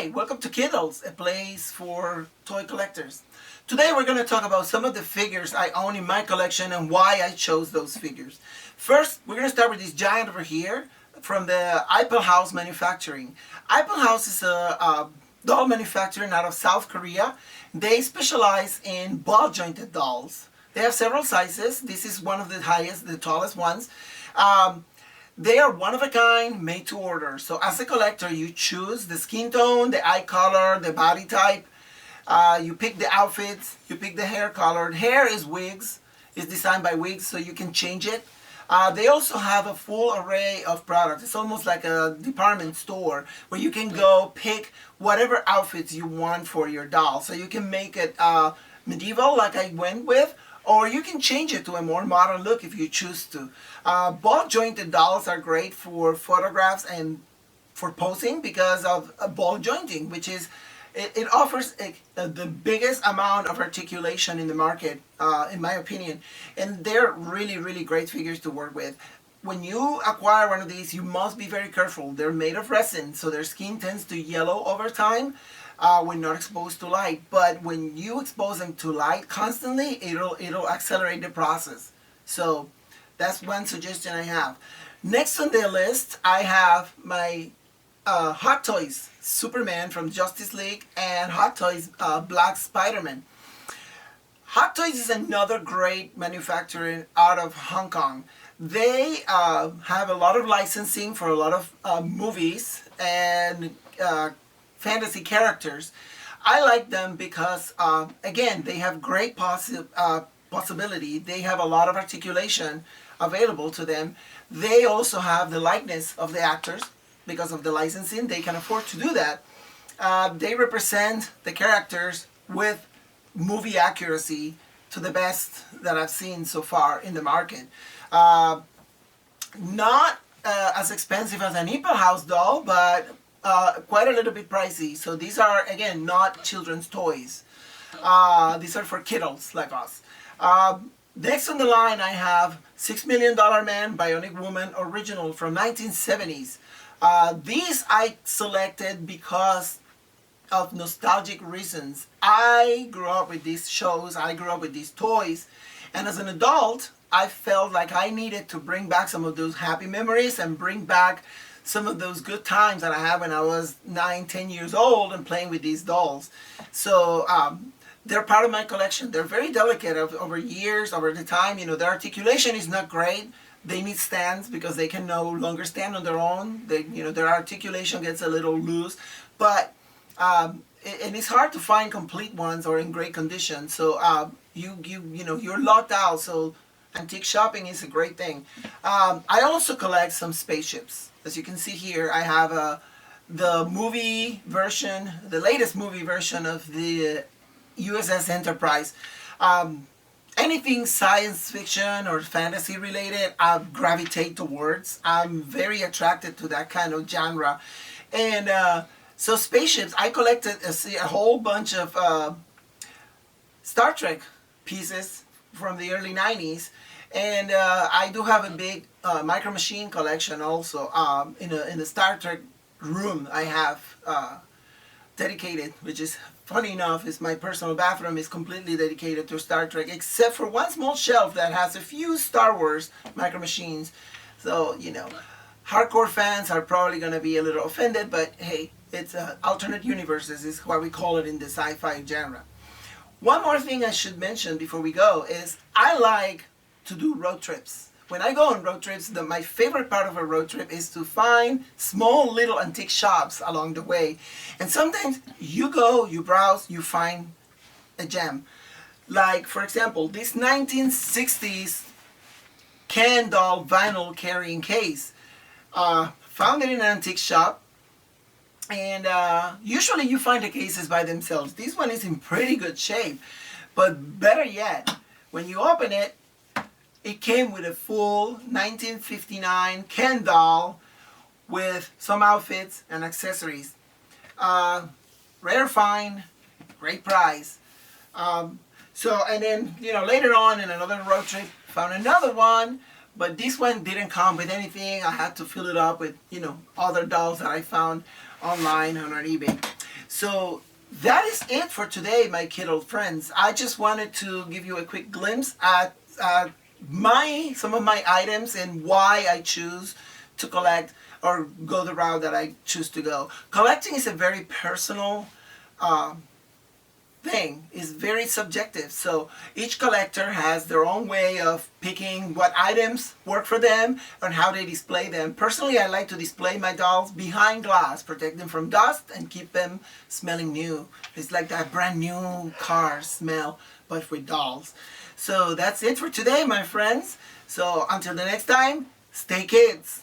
Hi, welcome to Kidults, a place for toy collectors. Today we're going to talk about some of the figures I own in my collection and why I chose those figures. First, we're going to start with this giant over here from the Apple House Manufacturing. Apple House is a doll manufacturing out of South Korea. They specialize in ball jointed dolls. They have several sizes. This is one of the highest, the tallest ones. They are one of a kind, made to order. So as a collector, you choose the skin tone, the eye color, the body type. You pick the outfits, you pick the hair color. Hair is wigs. It's designed by wigs, so you can change it. They also have a full array of products. It's almost like a department store where you can go pick whatever outfits you want for your doll. So you can make it medieval, like I went with, or you can change it to a more modern look if you choose to. Ball jointed dolls are great for photographs and for posing because of ball jointing, which is it offers the biggest amount of articulation in the market, in my opinion, and they're really great figures to work with. When you acquire one of these, you must be very careful. They're made of resin, so their skin tends to yellow over time when not exposed to light. But when you expose them to light constantly, it'll accelerate the process. So that's one suggestion I have. Next on the list, I have my Hot Toys Superman from Justice League and Hot Toys Black Spider-Man. Hot Toys is another great manufacturer out of Hong Kong. They have a lot of licensing for a lot of movies and fantasy characters. I like them because, again, they have great possibility. They have a lot of articulation available to them. They also have the likeness of the actors because of the licensing. They can afford to do that. They represent the characters with movie accuracy to the best that I've seen so far in the market. Not as expensive as an Apple House doll, but quite a little bit pricey. So these are, again, not children's toys. These are for kidults like us. Next on the line, I have $6 Million Man Bionic Woman original from 1970s. These I selected because of nostalgic reasons. I grew up with these shows, I grew up with these toys, and as an adult, I felt like I needed to bring back some of those happy memories and bring back some of those good times that I had when I was 9, 10 years old and playing with these dolls. So they're part of my collection. They're very delicate over years, over the time. You know, their articulation is not great. They need stands because they can no longer stand on their own. Their articulation gets a little loose, but and it's hard to find complete ones or in great condition. So you're locked out. So antique shopping is a great thing. I also collect some spaceships. As you can see here, I have the movie version, the latest movie version of the USS Enterprise. Anything science fiction or fantasy related, I gravitate towards. I'm very attracted to that kind of genre. And so spaceships, I collected a whole bunch of Star Trek pieces from the early 90s. And I do have a big Micro Machine collection also. In the Star Trek room I have dedicated, which is funny enough, is my personal bathroom is completely dedicated to Star Trek, except for one small shelf that has a few Star Wars Micro Machines. So, hardcore fans are probably going to be a little offended, but hey, it's alternate universes is what we call it in the sci-fi genre. One more thing I should mention before we go is I like to do road trips. When I go on road trips, my favorite part of a road trip is to find small little antique shops along the way. And sometimes you go, you browse, you find a gem. Like, for example, this 1960s Ken doll vinyl carrying case. Found it in an antique shop. And usually you find the cases by themselves. This one is in pretty good shape. But better yet, when you open it, it came with a full 1959 Ken doll with some outfits and accessories. Rare find, great price. And then, later on in another road trip, found another one, but this one didn't come with anything. I had to fill it up with, other dolls that I found online and on eBay. So that is it for today, my kiddo friends. I just wanted to give you a quick glimpse at some of my items and why I choose to collect or go the route that I choose to go. Collecting is a very personal thing. Is very subjective. So each collector has their own way of picking what items work for them and how they display them. Personally, I like to display my dolls behind glass, protect them from dust and keep them smelling new. It's like that brand new car smell, but with dolls. So that's it for today, my friends. So until the next time, stay kids.